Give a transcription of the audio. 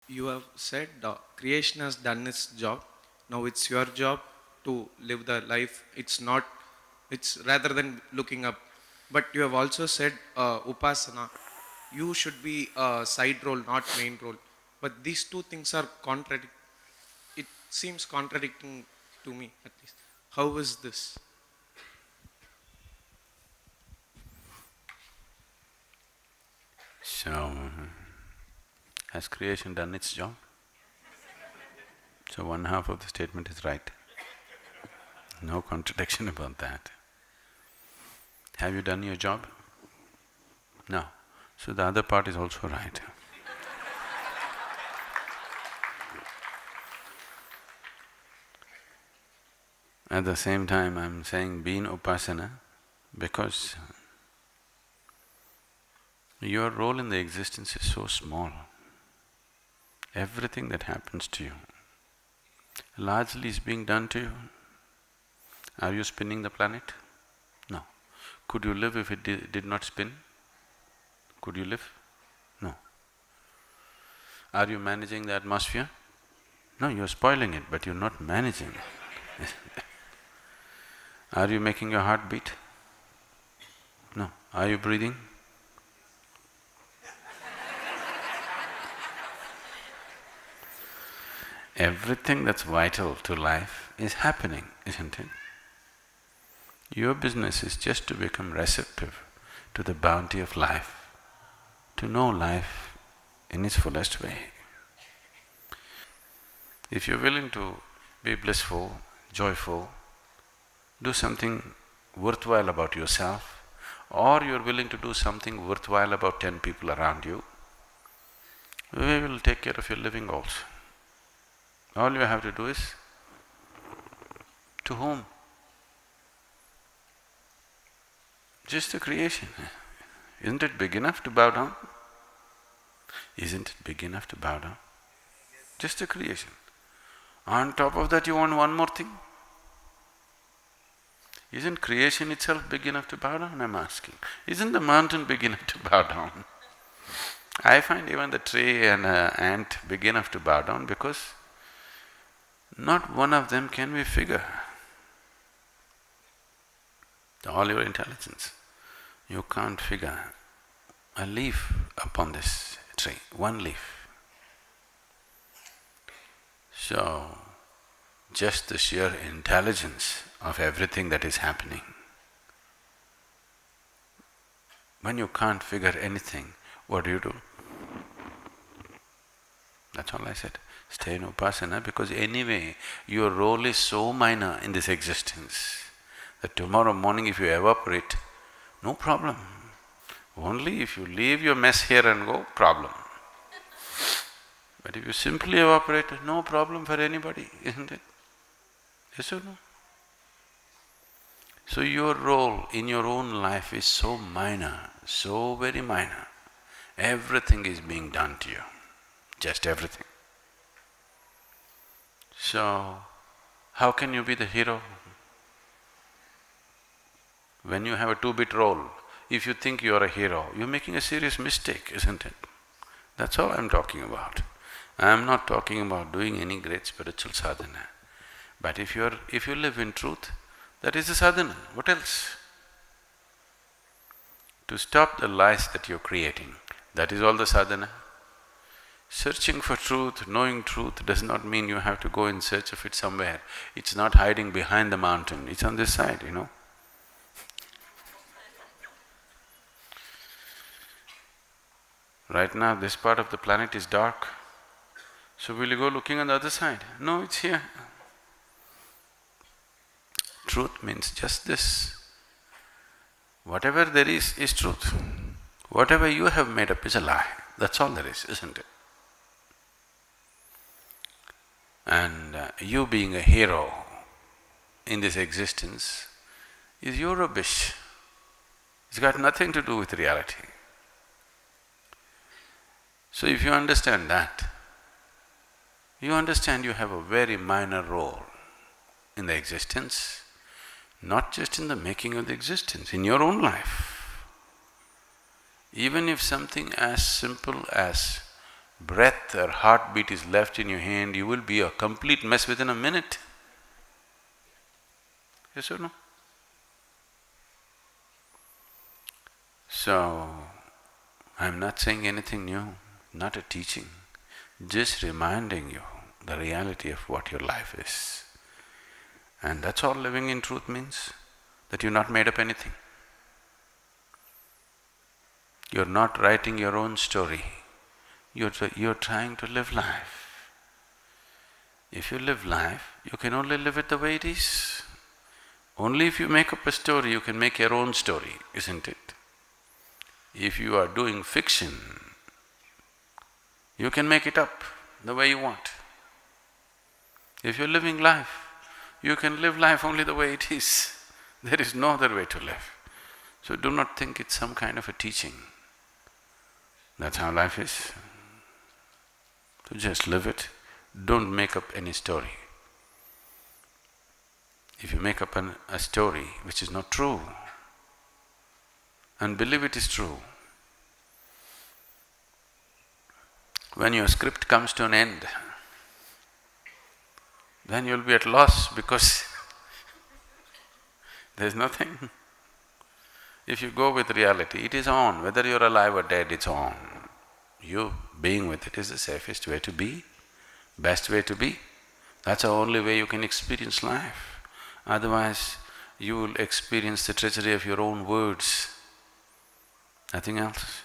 You have said creation has done its job. Now it's your job to live the life. It's rather than looking up. But you have also said Upasana. You should be a side role, not main role. But these two things are it seems contradicting to me at least. How is this? So, has creation done its job? So one half of the statement is right. No contradiction about that. Have you done your job? No. So the other part is also right. At the same time, I'm saying be in Upasana because your role in the existence is so small. Everything that happens to you largely is being done to you. Are you spinning the planet? No. Could you live if it did not spin? Could you live? No. Are you managing the atmosphere? No, you're spoiling it, but you're not managing it. Are you making your heart beat? No. Are you breathing? Everything that's vital to life is happening, isn't it? Your business is just to become receptive to the bounty of life, to know life in its fullest way. If you're willing to be blissful, joyful, do something worthwhile about yourself, or you're willing to do something worthwhile about 10 people around you, we will take care of your living also. All you have to do is, to whom? Just the creation. Isn't it big enough to bow down? Isn't it big enough to bow down? Just the creation. On top of that you want one more thing? Isn't creation itself big enough to bow down, I'm asking? Isn't the mountain big enough to bow down? I find even the tree and an ant big enough to bow down because not one of them can we figure. All your intelligence, you can't figure a leaf upon this tree, one leaf. So, just the sheer intelligence of everything that is happening. When you can't figure anything, what do? That's all I said. Stay in Upasana because anyway, your role is so minor in this existence that tomorrow morning if you evaporate, no problem. Only if you leave your mess here and go, problem. But if you simply evaporate, no problem for anybody, isn't it? Yes or no? So your role in your own life is so minor, so very minor. Everything is being done to you, just everything. So, how can you be the hero? When you have a two-bit role, if you think you are a hero, you're making a serious mistake, isn't it? That's all I'm talking about. I'm not talking about doing any great spiritual sadhana. But if you live in truth, that is the sadhana. What else? To stop the lies that you're creating, that is all the sadhana. Searching for truth, knowing truth does not mean you have to go in search of it somewhere. It's not hiding behind the mountain, it's on this side, you know. Right now, this part of the planet is dark. So will you go looking on the other side? No, it's here. Truth means just this. Whatever there is truth. Whatever you have made up is a lie. That's all there is, isn't it? And you being a hero in this existence is your rubbish. It's got nothing to do with reality. So if you understand that, you understand you have a very minor role in the existence, not just in the making of the existence, in your own life. Even if something as simple as breath or heartbeat is left in your hand, you will be a complete mess within a minute. Yes or no? So, I'm not saying anything new, not a teaching, just reminding you the reality of what your life is. And that's all living in truth means, that you've not made up anything. You're not writing your own story, you're trying to live life. If you live life, you can only live it the way it is. Only if you make up a story, you can make your own story, isn't it? If you are doing fiction, you can make it up the way you want. If you're living life, you can live life only the way it is. There is no other way to live. So do not think it's some kind of a teaching. That's how life is. So just live it, don't make up any story. If you make up a story which is not true, and believe it is true, when your script comes to an end, then you'll be at loss because there's nothing. If you go with reality, it is on, whether you're alive or dead, it's on. You being with it is the safest way to be, best way to be. That's the only way you can experience life. Otherwise, you will experience the treachery of your own words, nothing else.